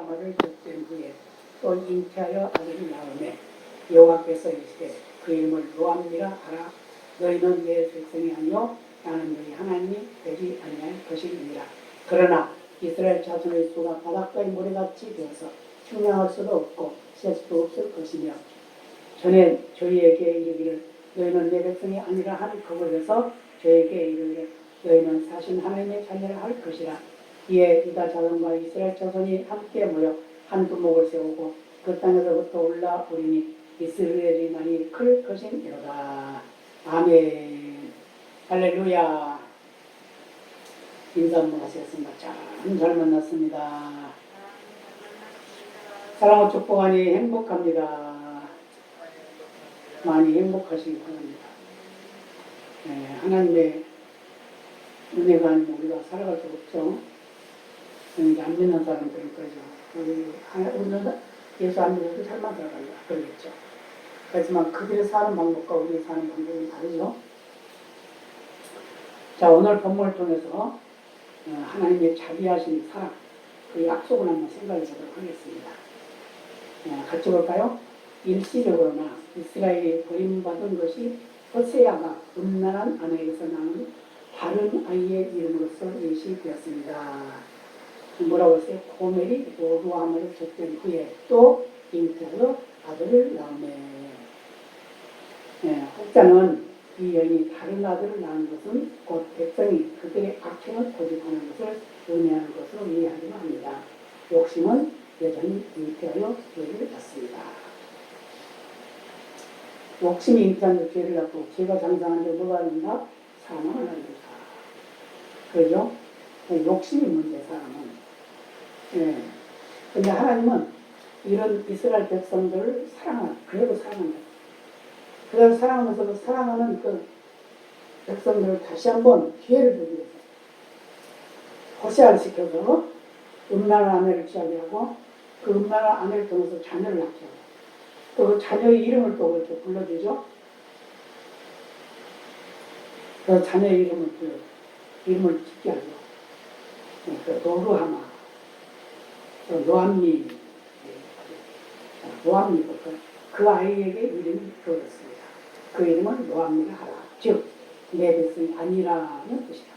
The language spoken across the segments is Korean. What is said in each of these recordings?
하마를 젖된 후에 또 잉태하여 아들을 낳으매 여호와께서 이르시되 그 이름을 노암미라 하라. 너희는 내 백성이 아니요 나는 너희 하나님이 되지 아니할 것이니라. 그러나 이스라엘 자손의 수가 바닷가의 모래같이 되어서 측량할 수도 없고 셀 수도 없을 것이며 전에 저희에게 이르기를 너희는 내 백성이 아니라 하는 그곳에서 저에게 이르기를 너희는 사신 하나님의 자녀라 할 것이라. 이에 유다 자손과 이스라엘 자손이 함께 모여 한 두목을 세우고 그 땅에서부터 올라오리니 이스라엘이 많이 클 것이니로다. 아멘. 할렐루야. 인사 한번 하셨습니다. 잘 만났습니다. 사랑과 축복하니 행복합니다. 많이 행복하시기 바랍니다. 네, 하나님의 은혜가 아니면 우리가 살아갈 수 없죠. 안 믿는 사람들은 그러죠. 우리는 예수 안 믿어도 살만 살아가려 그러겠죠. 하지만 그들의 사는 방법과 우리의 사는 방법은 다르죠. 자, 오늘 본문을 통해서 하나님의 자비하신 사랑, 그 약속을 한번 생각해 보도록 하겠습니다. 같이 볼까요? 일시적으로나 이스라엘이 버림받은 것이 호세아가 음란한 아내에게서 낳은 다른 아이의 이름으로서 예시되었습니다. 뭐라고 했어요? 고멜이 로루아마를 젖된 후에 또 잉태하여 아들을 낳으매. 혹자는 이 여인이 다른 아들을 낳은 것은 곧 백성이 그들의 악행을 고집하는 것을 의미하는 것으로 이해하기도 합니다. 욕심은 여전히 잉태하여 죄를 낳습니다. 욕심이 잉태하여 죄를 낳고 죄가 장성하는데 뭐가 된다? 사망을 낳는다. 그러죠? 욕심이 문제, 사람은. 근데 하나님은 이런 이스라엘 백성들을 그래도 사랑한다. 그래서 사랑하면서 그 사랑하는 그 백성들을 다시 한번 기회를 주기 위해서 호세아를 시켜서 음란한 아내를 취하게 하고 그 음란한 아내를 통해서 자녀를 낳게 하고 또 그 자녀의 이름을 또 그렇게 불러주죠. 그 자녀의 이름을 짓게 하죠. 그 노루하마, 노암미, 그 아이에게 이름이 주어졌습니다. 그 이름은 노암미라 하라. 즉, 내 백성이 아니라는 뜻이다.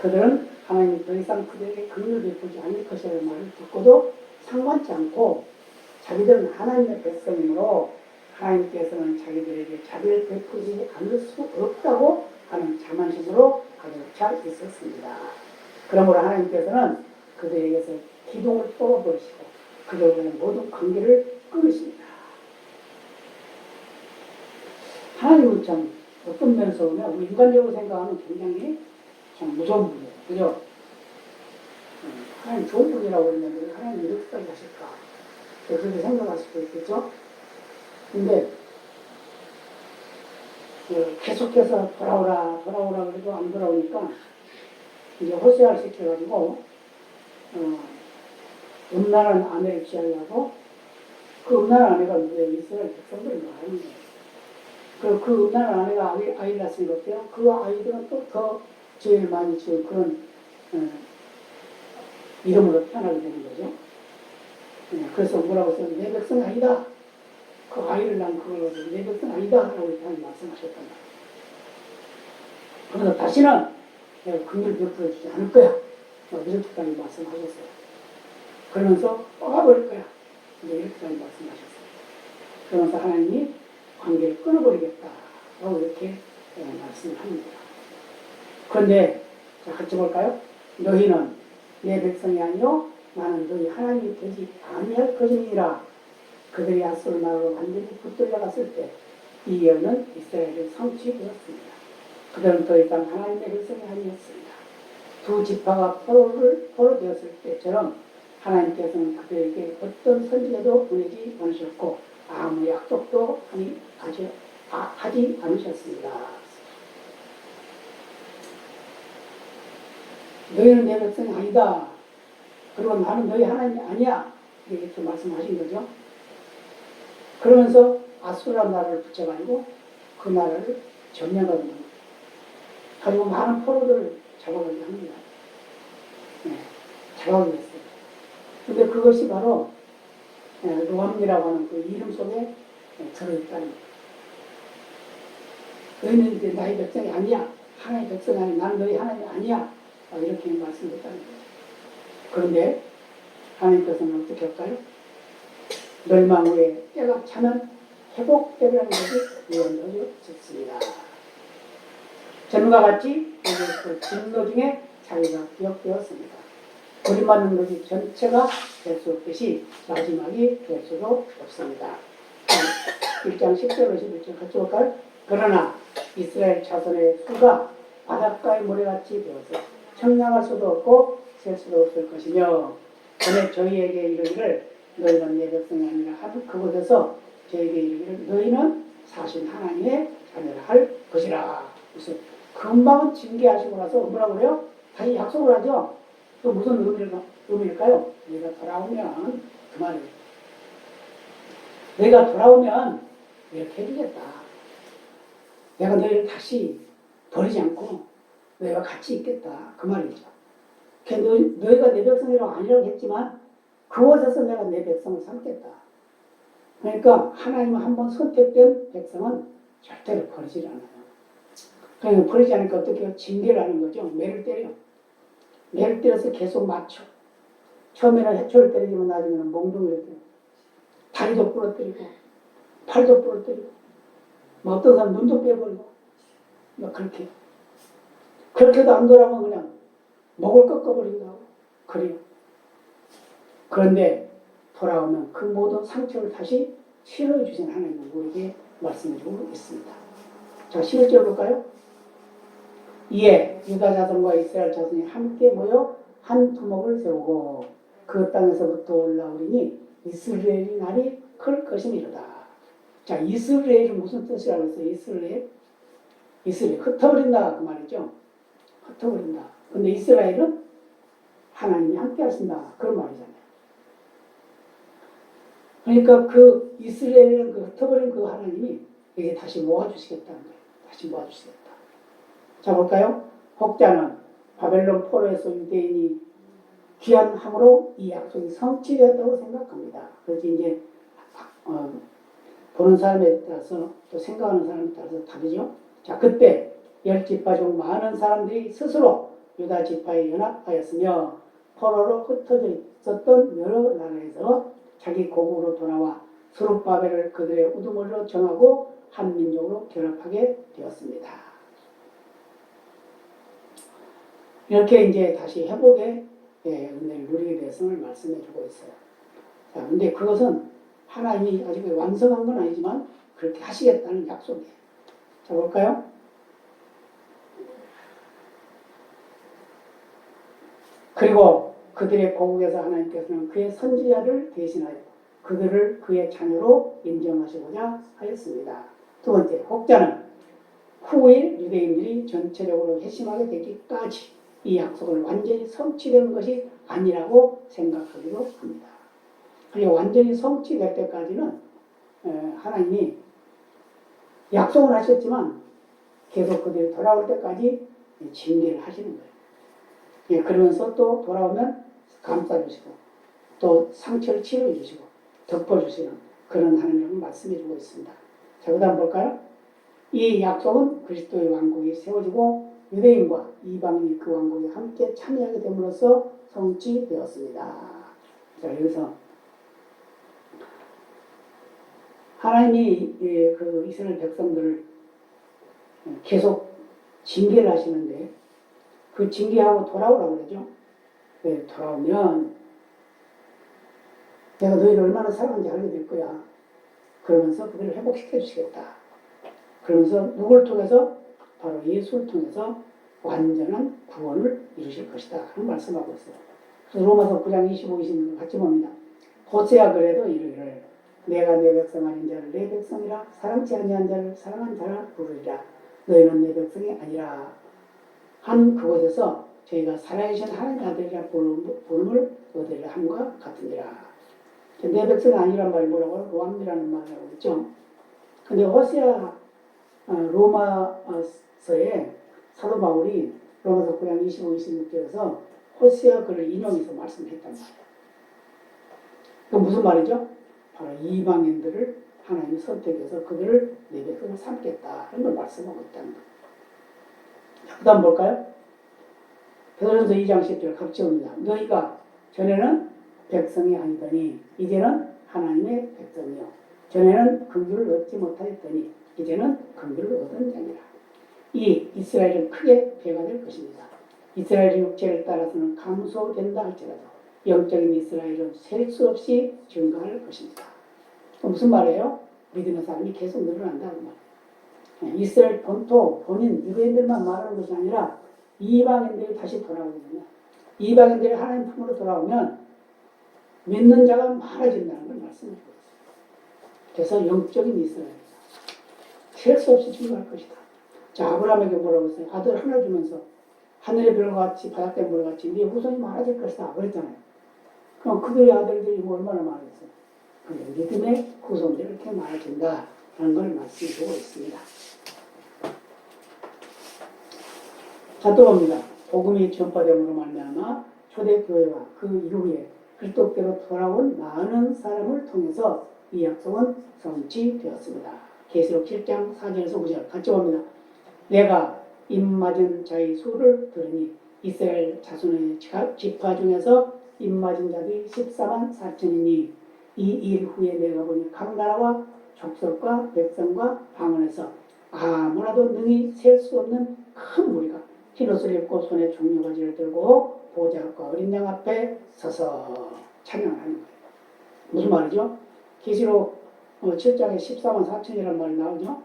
그들은 하나님이 더 이상 그들에게 긍휼을 베푸지 않을 것이라는 말을 듣고도 상관치 않고 자기들은 하나님의 백성이므로 하나님께서는 자기들에게 자비를 베푸지 않을 수 없다고 하는 자만심으로 가득 차 있었습니다. 그러므로 하나님께서는 그들에게서 기둥을 뽑아버리시고 그들과의 모든 관계를 끊으십니다. 하나님은 참 어떤 면에서 보면 우리 인간적으로 생각하면 굉장히 참 무서운 분이에요. 그죠? 하나님 좋은 분이라고 했는데 하나님 이렇게까지 하실까? 그렇게 생각하실 수 있겠죠? 근데 계속해서 돌아오라 그래도 안 돌아오니까 이제 호세아를 시켜가지고 음란한 아내를 취하려고 그 음란한 아내가 누구예요? 이스라엘 백성들이 많은 거예요. 그 음란한 아내가 아이를 낳았으니까 어때요? 그 아이들은 또 더 죄를 많이 지은 그런 이름으로 태어나게 되는 거죠. 그래서 뭐라고 했어요? 내 백성이 아니다. 그 아이를 낳은 그걸 내 백성이 아니다 라고 이렇게 말씀하셨단 말이에요. 그래서 다시는 내가 긍휼을 베풀어 주지 않을 거야. 이렇게까지 말씀하셨어요. 그러면서 뽑아버릴 거야. 이렇게까지 말씀하셨어요. 그러면서 하나님이 관계를 끊어버리겠다 라고 이렇게 말씀을 합니다. 그런데 자, 같이 볼까요? 너희는 내 백성이 아니요 나는 너희 하나님이 되지 아니할 것이니라. 그들이 아수르 나라로 완전히 붙들려갔을 때 이 예언은 이스라엘에 성취되었습니다. 그들은 더 이상 하나님의 백성이 아니었습니다. 두 지파가 포로 되었을 때처럼 하나님께서는 그들에게 어떤 선지자도 보내지 않으셨고 아무 약속도 하지 않으셨습니다. 너희는 내 백성이 아니다. 그리고 나는 너희 하나님이 아니야. 이렇게 말씀하신 거죠. 그러면서 아수라 나라를 붙여가지고 그 나라를 점령하는 거예요. 그리고 많은 포로들을 잡아가게 합니다. 잡아가게 했어요. 근데 그것이 바로 로암이라고 하는 그 이름 속에 들어있다는 거예요. 너희는 이제 나의 백성이 아니야. 하나님의 백성이 아니야. 나는 너희 하나님이 아니야. 이렇게 말씀했다는 거예요. 그런데 하나님께서는 어떻게 할까요? 멸망 후에 때가 차면 회복되리라는 것이 예언되어졌습니다. 전과 같이 그 진노 중에 자기가 기억되었습니다. 버림받는 것이 전체가 될 수 없듯이 마지막이 될 수도 없습니다. 1장 10절 11절 같이 볼까요? 그러나 이스라엘 자손의 수가 바닷가의 모래같이 되어서 청량할 수도 없고 셀 수도 없을 것이며 전에 저희에게 이르기를 너희는 내 백성이 아니라 한 그곳에서 저희에게 이르기를 너희는 사신 하나님의 자녀라 할 것이라. 그래서 금방은 징계하시고 나서 뭐라고 그래요? 다시 약속을 하죠. 또 무슨 의미일까요? 내가 돌아오면 그 말이에요. 내가 돌아오면 이렇게 해주겠다. 내가 너희를 다시 버리지 않고 너희가 같이 있겠다. 그 말이죠. 너희가 내 백성이라고 아니라고 했지만 그곳에서 내가 내 백성을 삼겠다. 그러니까 하나님은 한번 선택된 백성은 절대로 버리지 않아요. 그러니까 버리지 않으니까 어떻게 해요? 징계를 하는 거죠. 매를 때려. 매를 때려서 계속 맞춰. 처음에는 해초를 때리지만 나중에는 몽둥이를 때려. 다리도 부러뜨리고 팔도 부러뜨리고 뭐 어떤 사람 눈도 빼버리고 뭐 그렇게. 그렇게도 안 돌아오면 그냥 목을 꺾어버린다고. 그래요. 그런데 돌아오면 그 모든 상처를 다시 치료해 주신 하나님은 우리에게 말씀해주고 있습니다. 자, 11절 볼까요? 이에 유다 자손과 이스라엘 자손이 함께 모여 한 토목을 세우고 그 땅에서부터 올라오리니 이스라엘의 날이 클 것이니로다. 자, 이스라엘은 무슨 뜻이라고 했어요? 이스라엘 흩어버린다 그 말이죠. 흩어버린다. 근데 이스라엘은 하나님이 함께 하신다 그런 말이잖아요. 그러니까 그 이스라엘은 그 흩어버린 그 하나님이 이제 다시 모아주시겠다는 거예요. 다시 모아주시겠다. 자, 볼까요? 혹자는 바벨론 포로에서 유대인이 귀환함으로 이 약속이 성취되었다고 생각합니다. 그래서 이제 보는 사람에 따라서 또 생각하는 사람에 따라서 다르죠. 자, 그때 10지파 중 많은 사람들이 스스로 유다 지파에 연합하였으며 포로로 흩어져 있었던 여러 나라에서 자기 고국으로 돌아와 스룹바벨을 그들의 우두머리로 정하고 한 민족으로 결합하게 되었습니다. 이렇게 이제 다시 회복의 은혜를 누리게 됐음을 말씀해주고 있어요. 자, 근데 그것은 하나님이 아직 완성한 건 아니지만 그렇게 하시겠다는 약속이에요. 자, 볼까요? 그리고 그들의 고국에서 하나님께서는 그의 선지자를 대신하여 그들을 그의 자녀로 인정하시고자 하였습니다. 두 번째, 혹자는 후일 유대인들이 전체적으로 회심하게 되기까지 이 약속을 완전히 성취된 것이 아니라고 생각하기도 합니다. 그리고 완전히 성취될 때까지는 하나님이 약속을 하셨지만 계속 그들이 돌아올 때까지 징계를 하시는 거예요. 예, 그러면서 또 돌아오면 감싸주시고 또 상처를 치료해주시고 덮어주시는 그런 하나님을 말씀해주고 있습니다. 자, 그 다음 볼까요? 이 약속은 그리스도의 왕국이 세워지고 유대인과 이방인이 그 왕국에 함께 참여하게 됨으로써 성취되었습니다. 자, 여기서 하나님이 그 이스라엘 백성들을 계속 징계를 하시는데 그 징계하고 돌아오라고 그러죠. 네, 돌아오면 내가 너희를 얼마나 사랑하는지 알게 될 거야. 그러면서 그들을 회복시켜 주시겠다. 그러면서 누굴 통해서? 바로 예수를 통해서 완전한 구원을 이루실 것이다 하는 말씀하고 있어요. 그래서 로마서 9장 25, 26을 같이 봅니다. 호세아 그래도 이르기를 내가 내 백성 아닌 자를 내 백성이라 사랑치 아니한 자를 사랑한 자라 부르리라. 너희는 내 백성이 아니라 한 그곳에서 저희가 살아계신 하나님의 아들이라 부름을 얻으리라 함과 같으니라. 내 백성이 아니란 말이 뭐라고요? 로암이라는 말이라고 했죠. 근데 호세아 로마서에 사도 바울이 로마서 9장 25, 26절에서 호세아 글을 인용해서 말씀했단 말이에요. 그 무슨 말이죠? 바로 이방인들을 하나님이 선택해서 그들을 내 백성을 삼겠다 이런 걸 말씀하고 있다는 거예요. 그 다음 볼까요? 베드로전서 2장 10절 같이 옵니다. 너희가 전에는 백성이 아니더니 이제는 하나님의 백성이요 전에는 긍휼을 얻지 못하였더니 이제는 긍휼을 얻은 자니라. 이 이스라엘은 크게 배가 될 것입니다. 이스라엘의 육체를 따라서는 감소된다 할지라도 영적인 이스라엘은 셀 수 없이 증가할 것입니다. 무슨 말이에요? 믿음의 사람이 계속 늘어난다는 말이에요. 이스라엘 본토, 본인, 유대인들만 말하는 것이 아니라 이방인들이 다시 돌아오거든요. 이방인들이 하나님 품으로 돌아오면 믿는 자가 많아진다는 걸 말씀해 주고 있어요. 그래서 영적인 이스라엘이다. 셀 수 없이 증가할 것이다. 자, 아브라함에게 뭐라고 했어요? 아들 하나 주면서 하늘의 별과 같이 바닷가 물과 같이 네 후손이 많아질 것이다 그랬잖아요. 그럼 그들의 아들들이 뭐 얼마나 많았어요? 근데 믿음의 후손들이 이렇게 많아진다라는 걸 말씀해 주고 있습니다. 자, 또 봅니다. 복음이 전파됨으로 말미암아 초대교회와 그 이후에 그리스도께로 돌아온 많은 사람을 통해서 이 약속은 성취되었습니다. 계시록 7장 4절에서 5절 같이 봅니다. 내가 입맞은 자의 수를 들으니 이스라엘 자손의 지파 중에서 입맞은 자들이 14만 4천이니 이 일 후에 내가 보니 각 나라와 족속과 백성과 방언에서 아무나도 능히 셀 수 없는 큰 무리가 흰옷을 입고 손에 종려가지를 들고 보좌 앞과 어린 양 앞에 서서 찬양을 하는 거예요. 무슨 말이죠? 계시록 7장에 14만 4천이라는 말이 나오죠.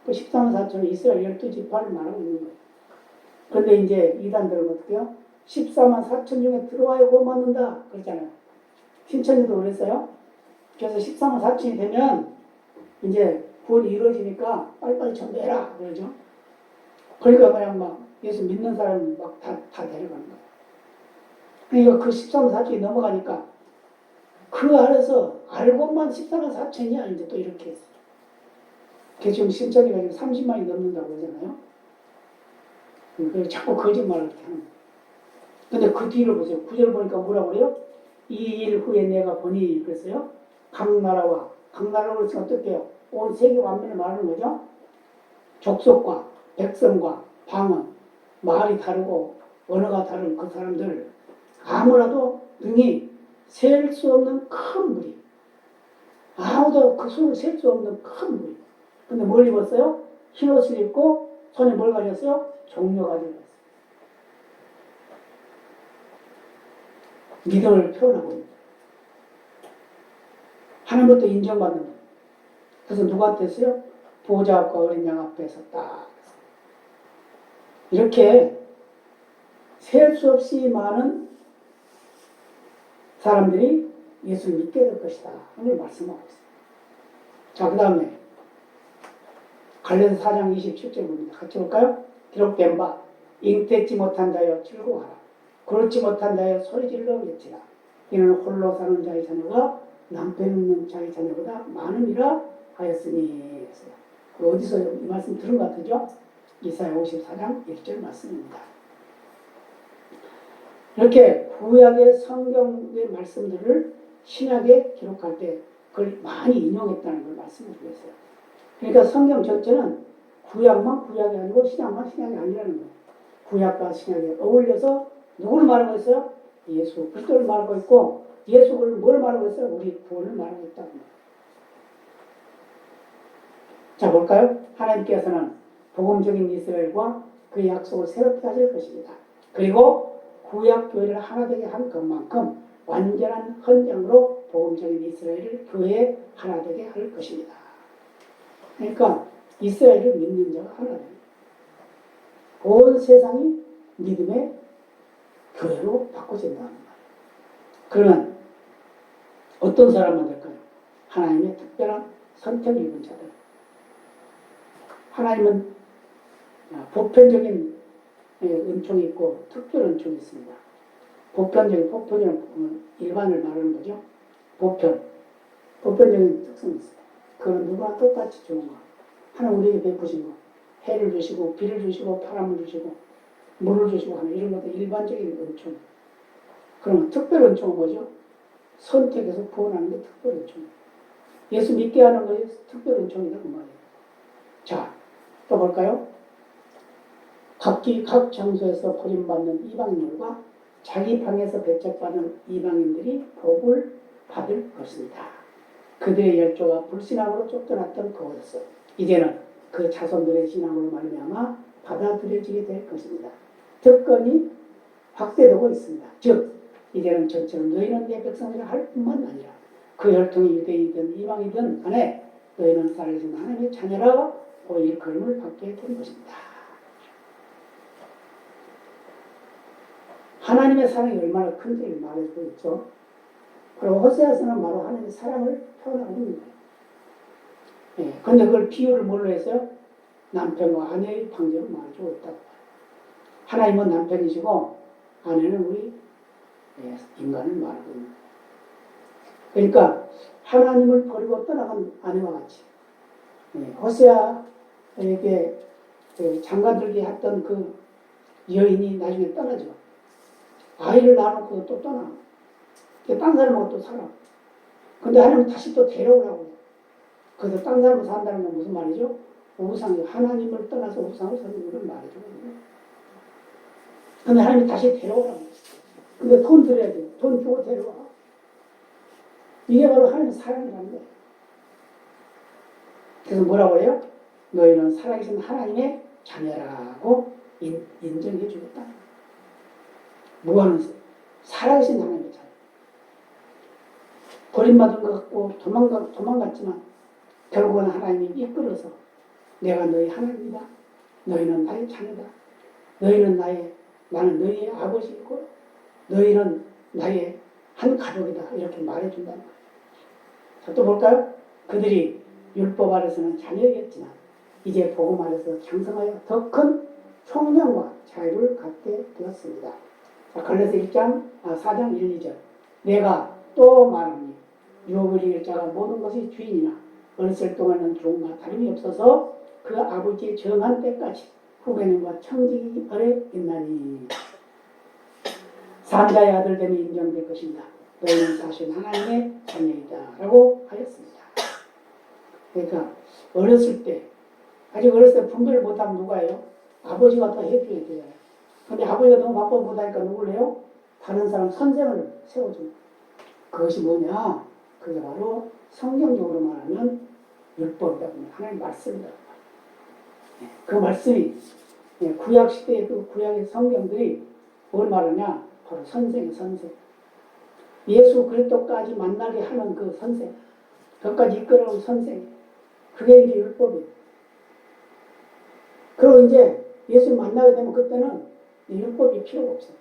그 14만 4천은 이스라엘 12지파를 말하고 있는 거예요. 그런데 이제 이단들은 어떻게 해요? 14만 4천 중에 들어와야 구원 받는다 그랬잖아요. 신천지도 그랬어요. 그래서 14만 4천이 되면 이제 구원이 이루어지니까 빨리빨리 전도해라 그러죠. 그러니까 그냥 막 예수 믿는 사람 막 다 데려가는 거예요. 그러니까 그 14만 4천이 넘어가니까 그 안에서 알고만 14만 4천이야 이제 또 이렇게 했어요. 그래서 지금 신천지가 지금 30만이 넘는다고 그러잖아요. 그래서 자꾸 거짓말을 이렇게 하는 거예요. 근데 그 뒤를 보세요. 9절 보니까 뭐라고 그래요? 이 일 후에 내가 보니 그랬어요. 각 나라로 해서 어떻게 해요? 온 세계 만민을 말하는 거죠. 족속과 백성과 방언, 말이 다르고 언어가 다른 그 사람들 아무라도 능히 셀 수 없는 큰 무리 아무도 그 수를 셀 수 없는 큰 무리 근데 뭘 입었어요? 흰옷을 입고 손에 뭘 가졌어요? 종려 가지고 있어요. 믿음을 표현하고 있는 거예요. 하나님부터 인정받는 거예요. 그래서 누구한테 했어요? 보좌 앞과 어린 양 앞에 섰다. 이렇게 셀 수 없이 많은 사람들이 예수를 믿게 될 것이다. 오늘 말씀하고 있어요. 자, 그 다음에 갈라디아서 4장 27절입니다. 같이 볼까요? 기록된 바 잉태치 못한 자여 즐거워하라. 그렇지 못한 자여 소리질러 외치라. 이는 홀로 사는 자의 자녀가 남편 있는 자의 자녀보다 많음이라 하였으니. 어디서 이 말씀 들은 것 같으죠? 이사야 54장 1절 말씀입니다. 이렇게 구약의 성경의 말씀들을 신약에 기록할 때 그걸 많이 인용했다는 걸 말씀을 드렸어요. 그러니까 성경 전체는 구약만 구약이 아니고 신약만 신약이 아니라는 거예요. 구약과 신약에 어울려서 누구를 말하고 있어요? 예수 그리스도를 말하고 있고 예수를 뭘 말하고 있어요? 우리 구원을 말하고 있다는 거예요. 자, 볼까요? 하나님께서는 복음적인 이스라엘과 그 약속을 새롭게 하실 것입니다. 그리고 구약 교회를 하나 되게 한 것만큼 완전한 헌장으로 복음적인 이스라엘을 교회에 하나 되게 할 것입니다. 그러니까 이스라엘을 믿는 자가 하나 됩니다. 온 세상이 믿음의 교회로 바꿔진다는 말이에요. 그러면 어떤 사람만 될까요? 하나님의 특별한 선택을 입은 자들. 하나님은 보편적인 은총이 있고 특별 은총이 있습니다. 보편적인 일반을 말하는 거죠. 보편적인 특성이 있어요. 그건 누구나 똑같이 주는 거. 하나님 우리에게 베푸신 거. 해를 주시고 비를 주시고 바람을 주시고 물을 주시고 하는 이런 것도 일반적인 은총. 그럼 특별 은총은 뭐죠? 선택해서 구원하는 게 특별은총이에요. 예수 믿게 하는 것이 특별은총이다 그 말이에요. 자, 또 볼까요? 각기 각 장소에서 버림받는 이방인들과 자기 방에서 배척받는 이방인들이 복을 받을 것입니다. 그들의 열조가 불신앙으로 쫓겨났던 그곳에서 이제는 그 자손들의 신앙으로 말미암아 받아들여지게 될 것입니다. 특권이 확대되고 있습니다. 즉 이제는 전체로 너희는 내 백성이라 할 뿐만 아니라 그 혈통이 유대인이든 이방이든 간에 너희는 살아계신 하나님의 자녀라 일컬음을 받게 된 것입니다. 하나님의 사랑이 얼마나 큰지를 말해주고 있죠. 그리고 호세아서는 바로 하나님의 사랑을 표현하고 있는 거예요. 그런데 그걸 비유를 뭘로 했어요? 남편과 아내의 관계로 말해주고 있다고. 하나님은 남편이시고 아내는 우리 인간을 말하고 있는 거예요. 그러니까 하나님을 버리고 떠나간 아내와 같이 호세아에게 장가들게 했던 그 여인이 나중에 떠나죠. 아이를 낳아놓고 또 떠나. 딴 사람하고 또 살아. 근데 하나님은 다시 또 데려오라고 해요. 그래서 딴 사람하고 산다는 건 무슨 말이죠? 우상이 하나님을 떠나서 우상을 섬기는 걸 말해주거든요. 근데 하나님이 다시 데려오라고 해요. 근데 돈 들여야 돼요. 돈 주고 데려와. 이게 바로 하나님의 사랑이라는 거예요. 그래서 뭐라고 해요? 너희는 살아계신 하나님의 자녀라고 인정해 주겠다. 뭐하는 살아계신 하나님의 자녀. 버림받은 것 같고 도망갔지만 결국은 하나님이 이끌어서 내가 너희 하나님이다. 너희는 나의 자녀다. 나는 너희의 아버지이고 너희는 나의 한 가족이다. 이렇게 말해준다는 거예요. 자, 또 볼까요? 그들이 율법 아래서는 자녀였지만 이제 복음 아래서 장성하여 더 큰 총명과 자유를 갖게 되었습니다. 자, 갈라서 4장 1, 2절. 내가 또 말하니 유업을 이길 자가 모든 것이 주인이나 어렸을 동안은 종과 다름이 없어서 그 아버지의 정한 때까지 후계님과 청지기 아래 있나니 산자의 아들됨이 인정될 것입니다. 너희는 사실 하나님의 자녀이다 라고 하였습니다. 그러니까 어렸을 때 아직 어렸을 때 분별을 못하면 누가 해요? 아버지가 더 해줘야 돼요. 근데 아버지가 너무 바빠 못하니까 누굴 해요? 다른 사람 선생을 세워줍니다. 그것이 뭐냐? 그게 바로 성경적으로 말하면 율법이다 보면 하나님 말씀이다. 그 말씀이 구약 시대의 그 구약의 성경들이 뭘 말하냐? 바로 선생. 예수 그리스도까지 만나게 하는 그 선생, 그것까지 이끌어온 선생, 그게 이제 율법이에요. 그리고 이제 예수 만나게 되면 그때는 율법이 필요가 없어요.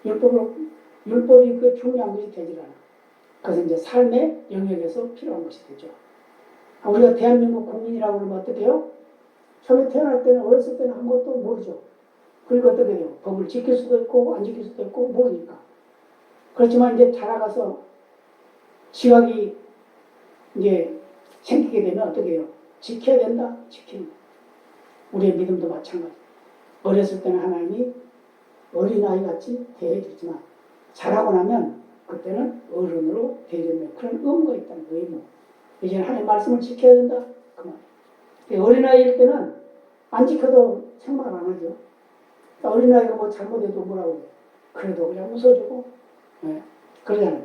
율법이 그 중요한 것이 되질 않아. 그래서 이제 삶의 영역에서 필요한 것이 되죠. 우리가 대한민국 국민이라고 그러면 어떻게 해요? 처음에 태어날 때는, 어렸을 때는 아무것도 모르죠. 그리고 어떻게 돼요? 법을 지킬 수도 있고 안 지킬 수도 있고 모르니까. 그렇지만 이제 자라가서 지각이 이제 생기게 되면 어떻게 해요? 지켜야 된다. 지키는 거예요. 우리의 믿음도 마찬가지. 어렸을 때는 하나님이 어린아이 같이 대해주지만 자라고 나면 그때는 어른으로 대해주는 그런 의무가 있다는 거예요. 의무. 이제는 하나님의 말씀을 지켜야 된다. 그 말. 어린아이일 때는 안 지켜도 생각 안 하죠. 그러니까 어린아이가 뭐 잘못해도 뭐라고 해요. 그래도 그냥 웃어주고 그러잖아요.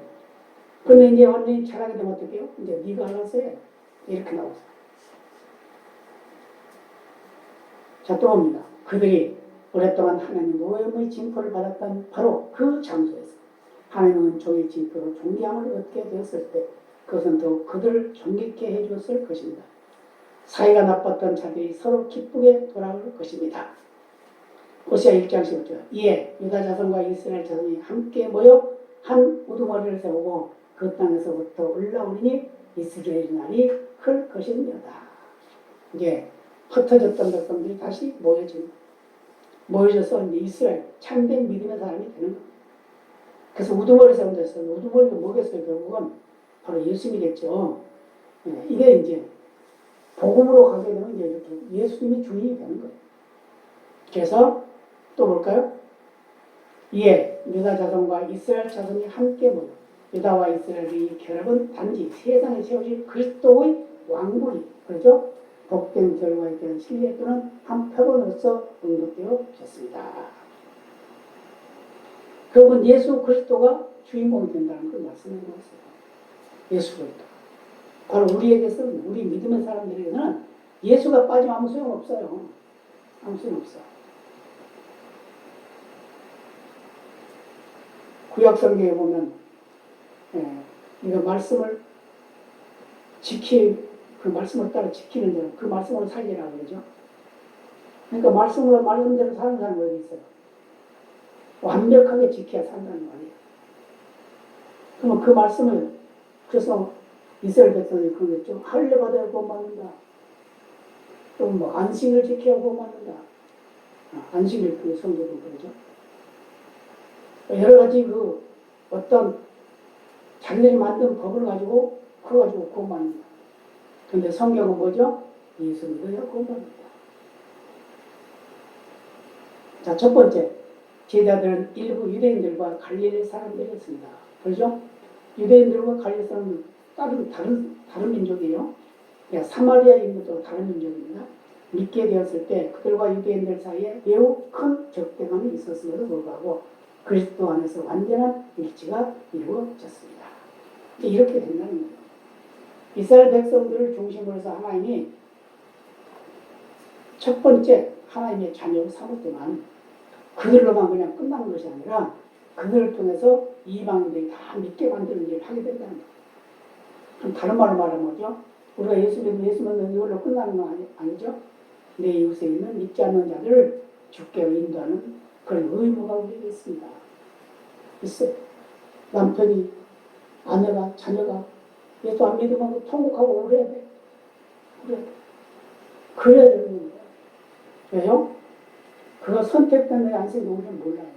근데 이제 완전히 자라게 되면 어떻게 해요? 이제 네가 알아서 해. 이렇게 나오죠. 자, 또 봅니다. 그들이 오랫동안 하나님 오염의 징표를 받았던 바로 그 장소에서 하나님은 종의 징표로 존귀함을 얻게 되었을 때 그것은 더욱 그들을 존귀케 해주었을 것입니다. 사이가 나빴던 자들이 서로 기쁘게 돌아올 것입니다. 호세아 1장 15절. 이에 유다 자손과 이스라엘 자손이 함께 모여 한 우두머리를 세우고 그 땅에서부터 올라오니 이스라엘의 날이 클 것입니다. 이제 흩어졌던 백성들이 다시 모여져서 이스라엘 참된 믿음의 사람이 되는 겁니다. 그래서 우두머리 세운 데서 우두머리가 뭐겠어요? 결국은 바로 예수님이겠죠. 이게 이제 복음으로 가게 되면 이제 이렇게 예수님이 주인이 되는 거예요. 그래서 또 볼까요? 이에 유다 자손과 이스라엘 자손이 함께 모여 유다와 이스라엘의 결합은 단지 세상에 세워질 그리스도의 왕국이 그렇죠? 복된 결과에 대한 신뢰 또는 한 표본으로서 언급되어졌습니다. 결국은 예수 그리스도가 주인공이 된다는 걸 말씀해 주었어요. 예수 그리스도. 바로 우리에게서는 우리 믿음의 사람들에게는 예수가 빠지면 아무 소용없어요. 아무 소용없어. 구약성경에 보면 이거 말씀을 그 말씀을 따라 지키는 자는 그 말씀으로 살리라고 그러죠. 그러니까 말씀대로 사는 사람이 어디 있어요? 완벽하게 지켜야 산다는 말이에요. 그러면 그 말씀을 그래서 이스라엘 백성이 그러겠죠. 할례 받아야 구원받는다. 또 뭐 안식을 지켜야 구원받는다. 안식일 그 성경도 그러죠. 여러 가지 그 어떤 자기들이 만든 법을 가지고 그거 가지고 구원받는다. 근데 성경은 뭐죠? 예수 믿어야 구원받는다. 자, 첫 번째 제자들은 일부 유대인들과 갈릴리 사람들이었습니다. 그렇죠? 유대인들과 갈릴리 사람은 다른 민족이에요. 사마리아인들도 다른 민족입니다. 믿게 되었을 때 그들과 유대인들 사이에 매우 큰 적대감이 있었음에도 불구하고 그리스도 안에서 완전한 일치가 이루어졌습니다. 이렇게 된다는 거예요. 이스라엘 백성들을 중심으로 해서 하나님이 첫 번째 하나님의 자녀로 삼았지만 그들로만 그냥 끝나는 것이 아니라 그들을 통해서 이방인들이 다 믿게 만드는 일을 하게 된다는 거예요. 그럼 다른 말로 말하면 뭐죠? 우리가 예수 믿는 이걸로 끝나는 건 아니죠? 내 이웃에 있는 믿지 않는 자들을 주께로 인도하는 그런 의무가 우리에게 있습니다. 있어요. 남편이, 아내가, 자녀가 예수 안 믿으면 통곡하고 울어야 돼. 그래야 되는 거예요. 왜요? 그가 선택된 내 안식이 우리는 몰라요.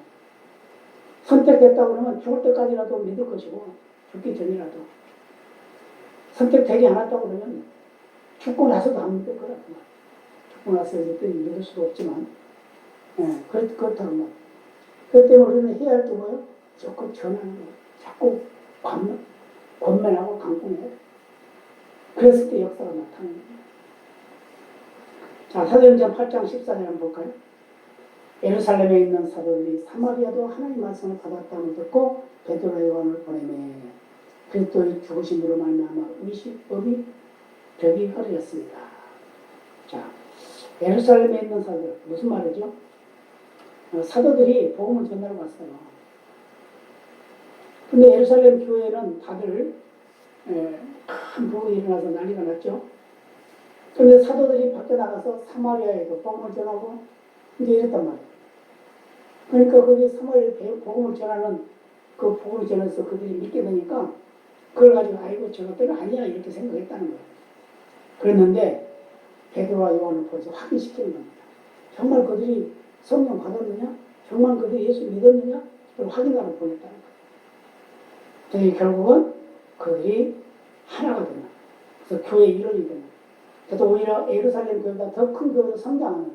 선택됐다고 그러면 죽을 때까지라도 믿을 것이고 죽기 전이라도 선택되지 않았다고 그러면 죽고 나서도 안 믿을 거라고. 죽고 나서 믿을 수도 없지만 그렇다고 말. 그렇기 때문에 우리는 해야 할 게 뭐예요? 조금 전하는 거예요. 자꾸 권면하고 강권해요. 그랬을 때 역사가 나타나는 거예요. 자, 사도행전 8장 14절 한번 볼까요? 예루살렘에 있는 사도들이 사마리아도 하나님 말씀을 받았다는 듣고 베드로와 요한을 보내매 그리스도의 죽으심으로 말미암아 의식법이 벽이 허리였습니다. 자, 예루살렘에 있는 사도들 무슨 말이죠? 사도들이 복음을 전하러 갔어요. 근데 예루살렘 교회는 다들 큰 부흥이 일어나서 난리가 났죠. 근데 사도들이 밖에 나가서 사마리아에도 복음을 전하고 이제 이랬단 말이에요. 그러니까 거기 사마리아에 복음을 전하는 그 복음을 전해서 그들이 믿게 되니까 그걸 가지고 아이고 저것들은 아니야 이렇게 생각했다는 거예요. 그랬는데 베드로와 요한을 보여서 확인시키는 겁니다. 정말 그들이 성령 받았느냐? 정말 그들이 예수 믿었느냐? 그걸 확인하러 보냈다는 거예요. 그래서 결국은 그들이 하나가 되는 거예요. 그래서 교회의 일원이 되는 거예요. 그래서 오히려 예루살렘 교회가 더 큰 교회로 성장하는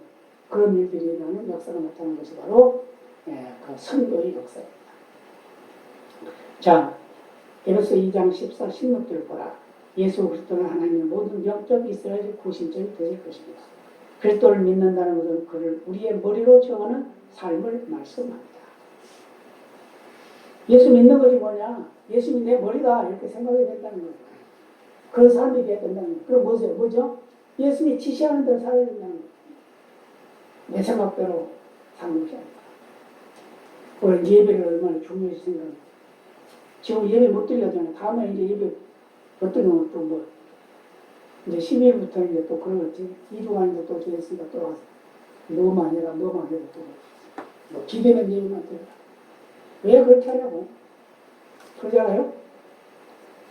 그런 일들이 일어나는 역사가 나타나는 것이 바로 그 선교의 역사입니다. 자, 에베소 2장 14, 16절을 보라. 예수 그리스도는 하나님의 모든 영적 이스라엘의 구심점이 되실 것입니다. 그리스도를 믿는다는 것은 그를 우리의 머리로 정하는 삶을 말씀합니다. 예수 믿는 것이 뭐냐? 예수님이 내 머리다 이렇게 생각이 된다는 거예요. 그런 삶이 돼야 된다는 거예요. 그럼 뭐죠? 예수님이 지시하는 대로 살아야 된다는 거예요. 내 생각대로 사는 것이 아니다. 오늘 예배를 얼마나 중요시 생각합니다. 지금 예배 못 드리잖아요. 다음에 이제 예배 못 드리면 또 뭐, 이제 12일부터 이제 또 그러겠지. 2주간 이제 또 지냈으니까 또 와서. 너만 아니라 너만 해도 또. 뭐, 기대는 예배만 드려. 왜 그렇게 하냐고. 그러잖아요?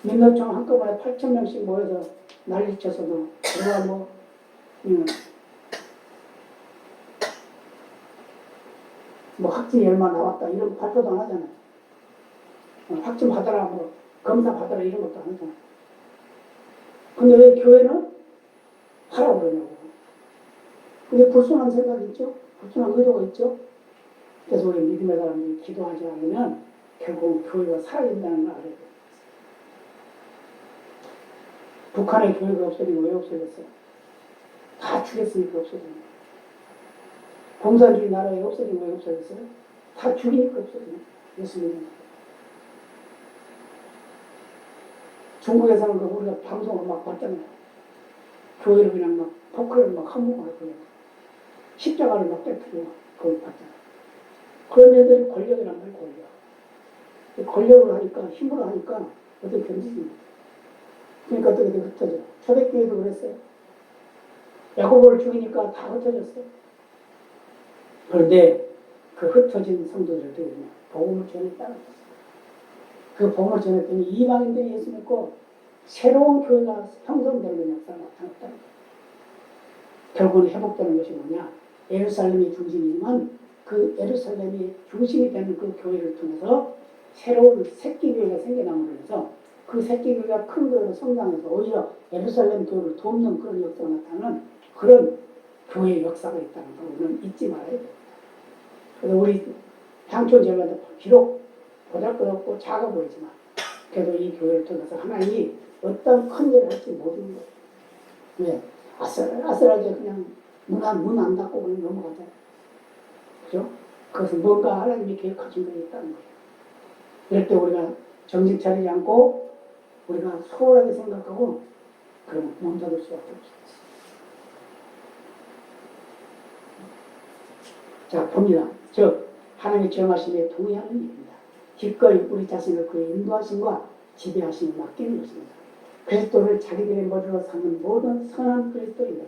민노총 한꺼번에 8,000명씩 모여서 난리 쳐서도, 내가 뭐 확진이 얼마 나왔다 이런 발표도 안 하잖아요. 확진 받아라 뭐 검사 받아라 이런 것도 안 하잖아요. 근데 왜 교회는 하라고 그러냐고. 그게 불순한 생각이 있죠. 불순한 의도가 있죠. 그래서 우리 믿음의 사람들이 기도하지 않으면 결국 교회가 사라진다는 걸 알아야 돼요. 북한의 교회가 없어지면 왜 없어졌어요? 다 죽였으니까 없어졌어요. 공산주의 나라에 없어지면 왜 없어졌어요? 다 죽이니까 없어져요. 예수님은. 중국에서는 우리가 방송을 막 봤잖아요. 교회를 그냥 막 포크를 막 한몸으로 그냥 십자가를 막 깨뜨리고 그걸 봤잖아요. 그런 애들이 권력이란 말이에요. 권력을 하니까 힘으로 하니까 어떻게 견디지 못해요. 그러니까 어떻게 흩어져. 초대교회도 그랬어요. 야고보를 죽이니까 다 흩어졌어요. 그런데 그 흩어진 성도들을 어떻게 했냐. 복음을 전했다는 거예요. 그 복음을 전했더니 이방인들이 예수 믿고 새로운 교회가 형성되는 역사가 나타났다는 거예요. 결국은 회복되는 것이 뭐냐. 예루살렘이 중심이지만 그 예루살렘이 중심이 되는 그 교회를 통해서 새로운 새끼교회가 생겨남으로 해서 그 새끼교회가 큰 교회로 성장해서 오히려 예루살렘 교회를 돕는 그런 역사가 나타나는 그런 교회의 역사가 있다는 걸 우리는 잊지 말아야 됩니다. 그래서 우리 향촌 제가도 비록 보잘것없고 작아 보이지만 그래도 이 교회를 통해서 하나님이 어떤 큰 일을 할지 모르는 거예요. 왜? 아슬아슬하게 그냥 문 안 닫고 그냥 넘어가잖아요. 그죠? 그것은 뭔가 하나님이 계획하신 게 있다는 거예요. 이럴 때 우리가 정신 차리지 않고 우리가 소홀하게 생각하고 그러면 문 닫을 수밖에 없어요. 자, 봅니다. 즉 하나님의 정하심에 동의하는 일입니다. 기꺼이 우리 자신을 그의 인도하심과 지배하심을 맡기는 것입니다. 그리스도를 자기들의 머리로 삼는 모든 선한 그리스도인들,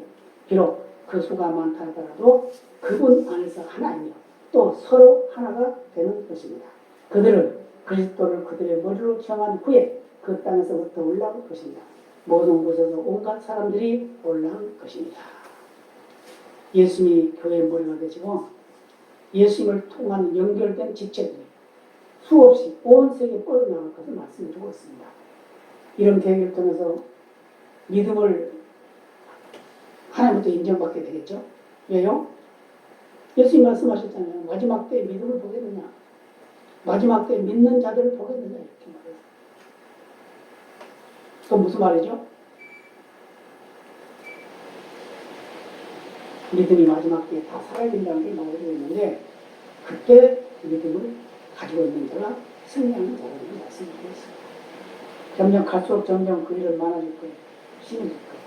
비록 그 수가 많다 하더라도 그분 안에서 하나이며 또 서로 하나가 되는 것입니다. 그들은 그리스도를 그들의 머리로 정한 후에 그 땅에서부터 올라올 것입니다. 모든 곳에서 온갖 사람들이 올라올 것입니다. 예수님이 교회의 머리가 되시고 예수님을 통한 연결된 지체들이 수없이 온 세계에 뻗어나갈 것을 말씀해주고 있습니다. 이런 계획을 통해서 믿음을 하나님부터 인정받게 되겠죠. 왜요? 예수님 말씀하셨잖아요. 마지막 때에 믿음을 보겠느냐. 마지막 때에 믿는 자들을 보겠느냐. 이렇게 말해요. 그건 무슨 말이죠? 믿음이 마지막 때에 다 사라진다는 게 나오고 있는데 그때 믿음을 가지고 있는 자가 승리하는 자라는 말씀을 드렸습니다. 점점 갈수록 점점 그 일은 많아질 거예요. 심해질 거예요.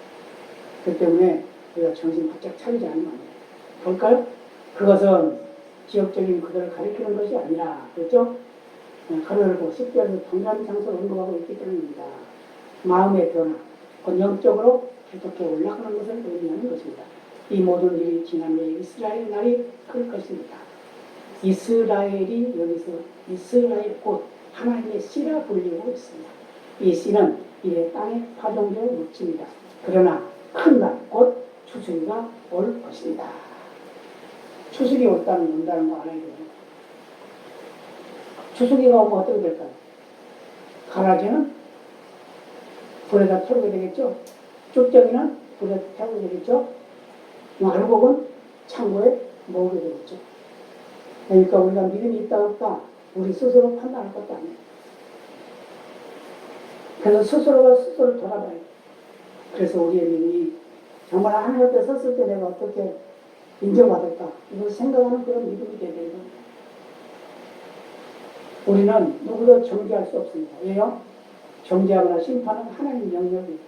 그 때문에 우리가 정신 바짝 차리지 않으면 안 돼요. 볼까요? 그것은 지역적인 그들을 가리키는 것이 아니라, 그렇죠? 가로열고 10절에서 동일한 장소를 언급하고 있기 때문입니다. 마음의 변화, 영적으로 계속해 올라가는 것을 의미하는 것입니다. 이 모든 일이 지난 후에 이스라엘 날이 클 것입니다. 이스라엘이 여기서 이스라엘 곧 하나님의 씨라 불리고 있습니다. 이 씨는 이래 땅에 파종되어 묻힙니다. 그러나 큰 날, 곧 추수기가 올 것입니다. 추수기 온다는 거 알아야 돼요. 추수기가 오면 어떻게 될까요? 가라지는 불에다 태우게 되겠죠. 쭉정이는 불에 태우게 되겠죠. 알곡은 창고에 모으게 되겠죠. 그러니까 우리가 믿음이 있다 없다 우리 스스로 판단할 것도 아니에요. 그래서 스스로가 스스로를 돌아봐야 돼요. 그래서 우리의 믿음이 정말 하나님 앞에 섰을 때 내가 어떻게 인정받을까 이걸 생각하는 그런 믿음이 되야 되는 겁니다. 우리는 누구도 정죄할 수 없습니다. 왜요? 정죄하거나 심판은 하나님 영역입니다.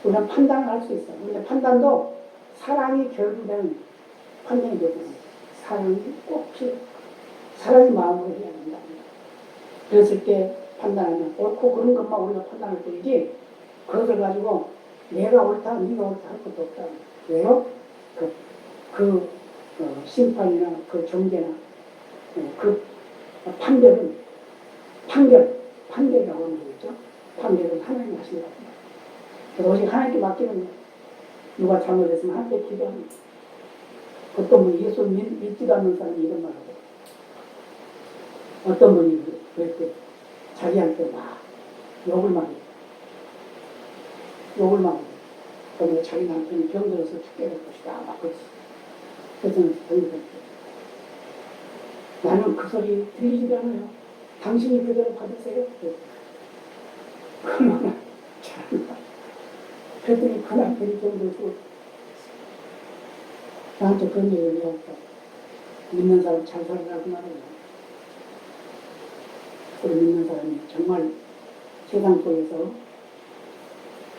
우리는 판단을 할 수 있어요. 그런데 판단도 사랑이 결부되는 판단이 되거든요. 사랑이 꼭 필요해요. 사랑이 마음으로 해야 된다. 그랬을 때 판단하면 옳고 그런 것만 우리가 판단할 뿐이지 그것을 가지고 내가 옳다, 네가 옳다 할 것도 없다. 왜요? 심판이나 그 정죄나 그 판결이라고 하는 거겠죠. 판결은 하나님이 하시는 겁니다. 그래서 오직 하나님께 맡기는 거예요. 누가 잘못했으면 하나님께 기도합니다. 어떤 분이 예수 믿지도 않는 사람이 이런 말 하고 어떤 분이 그랬대. 자기한테 막 욕을 막 해요. 그러면 자기 남편이 병들어서 죽게 될 것이다. 막 그랬어. 그래서 나는 그 소리 들리지도 않아요. 당신이 그대로 받으세요. 얼마나 잘한다. 그랬더니 그 남편이 정도서 나한테 그런 얘기를 해왔다. 믿는 사람 잘 살아라고 말해요. 우리 믿는 사람이 정말 세상 속에서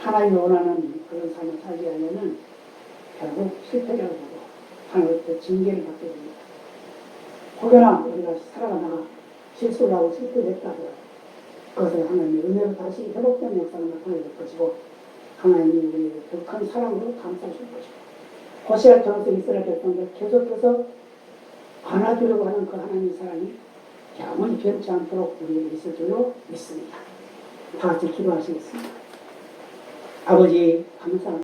하나님이 원하는 그런 삶을 살게 하려면 결국 실패를 하고 하나님께 징계를 받게 됩니다. 혹여나 우리가 살아가다가 실수를 하고 실패를 했다고 그것을 하나님의 은혜로 다시 회복된 역사를 나타낼 것이고 하나님이 우리에게 더 큰 사랑으로 감싸실 것이고 호세아처럼 이스라엘 백성들 계속해서 안아주려고 하는 그 하나님의 사랑이 영원히 변치 않도록 우리에게 있을 줄로 믿습니다. 다 같이 기도하시겠습니다. 아버지 감사합니다.